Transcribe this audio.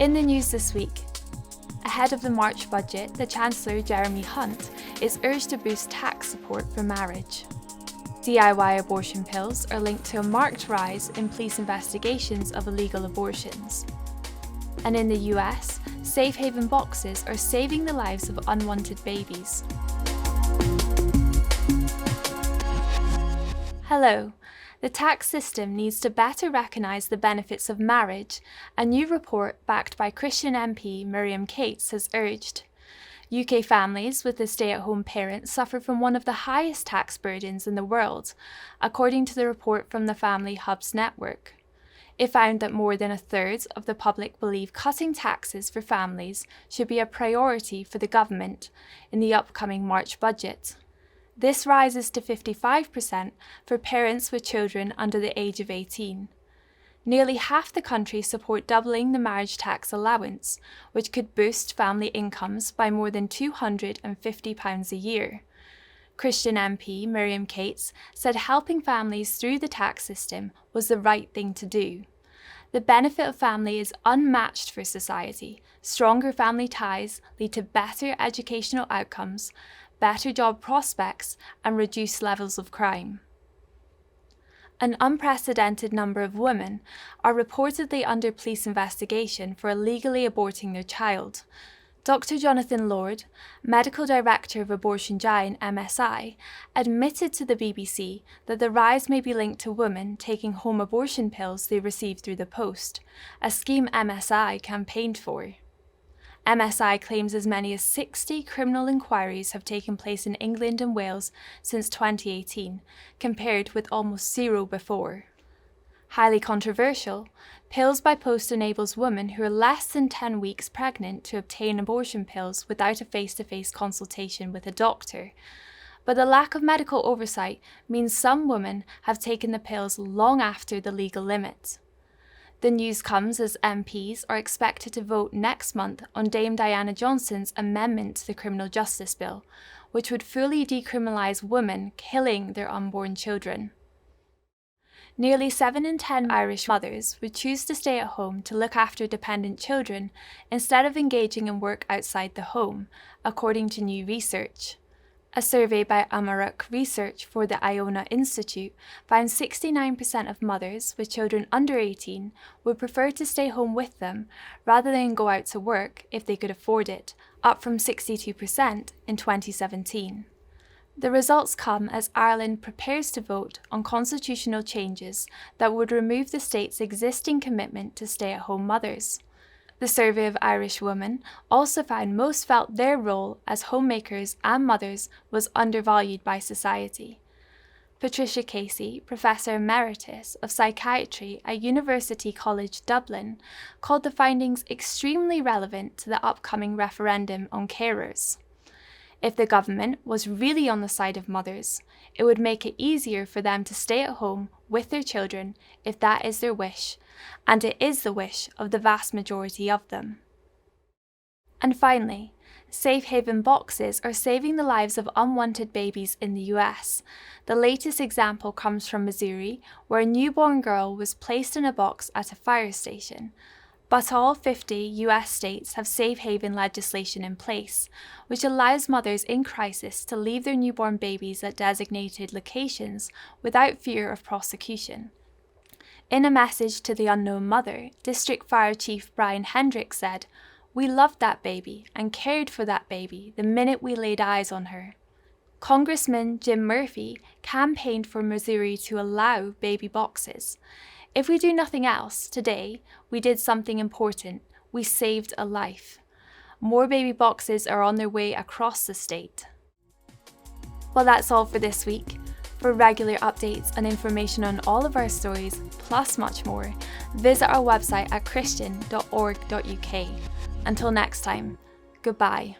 In the news this week, ahead of the March budget, the Chancellor, Jeremy Hunt, is urged to boost tax support for marriage. DIY abortion pills are linked to a marked rise in police investigations of illegal abortions. And in the US, safe haven boxes are saving the lives of unwanted babies. Hello. The tax system needs to better recognise the benefits of marriage, a new report backed by Christian MP Miriam Cates has urged. UK families with a stay-at-home parent suffer from one of the highest tax burdens in the world, according to the report from the Family Hubs network. It found that more than a third of the public believe cutting taxes for families should be a priority for the government in the upcoming March budget. This rises to 55% for parents with children under the age of 18. Nearly half the country support doubling the marriage tax allowance, which could boost family incomes by more than £250 a year. Christian MP Miriam Cates said helping families through the tax system was the right thing to do. The benefit of family is unmatched for society. Stronger family ties lead to better educational outcomes, better job prospects, and reduced levels of crime. An unprecedented number of women are reportedly under police investigation for illegally aborting their child. Dr. Jonathan Lord, Medical Director of Abortion Giant MSI, admitted to the BBC that the rise may be linked to women taking home abortion pills they received through the post, a scheme MSI campaigned for. MSI claims as many as 60 criminal inquiries have taken place in England and Wales since 2018, compared with almost zero before. Highly controversial, Pills by Post enables women who are less than 10 weeks pregnant to obtain abortion pills without a face-to-face consultation with a doctor. But the lack of medical oversight means some women have taken the pills long after the legal limit. The news comes as MPs are expected to vote next month on Dame Diana Johnson's amendment to the Criminal Justice Bill, which would fully decriminalise women killing their unborn children. Nearly 7 in 10 Irish mothers would choose to stay at home to look after dependent children instead of engaging in work outside the home, according to new research. A survey by Amarok Research for the Iona Institute found 69% of mothers with children under 18 would prefer to stay home with them rather than go out to work if they could afford it, up from 62% in 2017. The results come as Ireland prepares to vote on constitutional changes that would remove the state's existing commitment to stay-at-home mothers. The survey of Irish women also found most felt their role as homemakers and mothers was undervalued by society. Patricia Casey, Professor Emeritus of Psychiatry at University College Dublin, called the findings extremely relevant to the upcoming referendum on carers. If the government was really on the side of mothers, it would make it easier for them to stay at home with their children if that is their wish, and it is the wish of the vast majority of them. And finally, safe haven boxes are saving the lives of unwanted babies in the US. The latest example comes from Missouri, where a newborn girl was placed in a box at a fire station. But all 50 US states have safe haven legislation in place, which allows mothers in crisis to leave their newborn babies at designated locations without fear of prosecution. In a message to the unknown mother, District Fire Chief Brian Hendricks said, "We loved that baby and cared for that baby the minute we laid eyes on her." Congressman Jim Murphy campaigned for Missouri to allow baby boxes. If we do nothing else, today, we did something important. We saved a life. More baby boxes are on their way across the state. Well, that's all for this week. For regular updates and information on all of our stories, plus much more, visit our website at christian.org.uk. Until next time, goodbye.